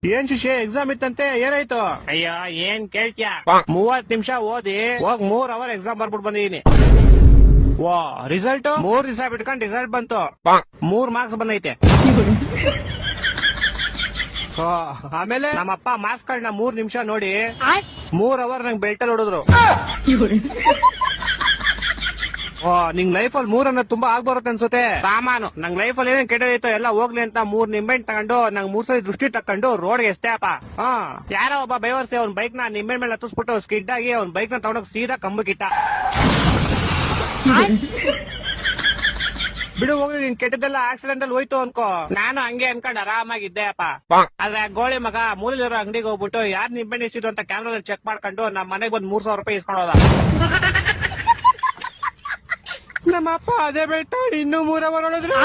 ಏನ್ ಶಿಷ್ಯ ಎಕ್ಸಾಮ್ ಇತ್ತಂತೆ ಏನಾಯ್ತು? ಅಯ್ಯೋ ಏನ್ ಕೇಳ್ತ್ಯಾ 30 ನಿಮಿಷ ಓದಿ ಹೋಗ್ 3 ಅವರ್ ಎಕ್ಸಾಮ್ ಬರ್ಬಿಟ್ಟು ಬಂದಿದೀನಿ. ವಾ ರಿಸಲ್ಟ್ 3 ದಿವಸ ಬಿಟ್ಕೊಂಡ್ ರಿಸಲ್ಟ್ ಬಂತು. 3 ಮಾರ್ಕ್ಸ್ ಬಂದೈತೆ. ಆಮೇಲೆ ನಮ್ಮಪ್ಪ ಮಾರ್ಕ್ಸ್ ಗಳನ್ನ 3 ನಿಮಿಷ ನೋಡಿ 3 ಅವರ್ ನಂಗೆ ಬೆಲ್ಟಲ್ಲಿ ಹೊಡೆದ್ರು. ನಿಂಗ್ ಲೈಫ್ ಅಲ್ಲಿ 3 ಅನ್ನೋದು ತುಂಬಾ ಆಗ್ಬರುತ್ತೆ ಅನ್ಸುತ್ತೆ. ಸಾಮಾನು ನಂಗ್ ಲೈಫ್ ಅಲ್ಲಿ ಏನೇನ್ ಕೆಟ್ಟದೈತೋ ಎಲ್ಲ ಹೋಗ್ಲಿ ಅಂತ 3 ನಿಂಬೆಹಣ್ಣು ತಗೊಂಡು ನಂಗ್ 3 ಸಲ ದೃಷ್ಟಿ ತಕೊಂಡು ರೋಡ್ಗೆ ಎಷ್ಟೇ ಅಪ್ಪ. ಯಾರೋ ಒಬ್ಬ ಬೈವರ್ಸಿ ಅವ್ನ ಬೈಕ್ ನ ನಿಂಬೆಹಣ್ಣು ಮೇಲೆ ಹತ್ತಿಸ್ಬಿಟ್ಟು ಸ್ಕಿಡ್ ಆಗಿ ಅವ್ನ ಬೈಕ್ ನ ತಗೊಂಡೋಗಿ ಸೀದಾ ಕಂಬಕ್ಕಿಟ್ಟ. ಬಿಡು ಹೋಗ್ಲಿ, ನಿನ್ ಕೆಟ್ಟದೆಲ್ಲ ಆಕ್ಸಿಡೆಂಟ್ ಅಲ್ಲಿ ಹೋಯ್ತು ಅನ್ಕೋ. ನಾನು ಹಂಗೆ ಅನ್ಕೊಂಡ್ ಆರಾಮಾಗಿದ್ದೆ ಅಪ್ಪ. ಆದ್ರೆ ಗೋಳಿ ಮಗ ಮೂಲಲಿರೋ ಅಂಗಡಿಗೆ ಹೋಗ್ಬಿಟ್ಟು ಯಾರ್ ನಿಂಬೆಹಣ್ಣು ಇಸಿದು ಅಂತ ಕ್ಯಾಮ್ರಾ ಚೆಕ್ ಮಾಡ್ಕೊಂಡು ನಮ್ ಮನೆಗೆ ಬಂದ್ 3,000 ರೂಪಾಯಿ ಇಸ್ಕೊಂಡೋದ. ನಮ್ಮ ಅಪ್ಪ ಅದೇ ಬೆಳ್ತ ಇನ್ನೂ 3 ಅವರ್ ಹೊಡೆದ್ರು.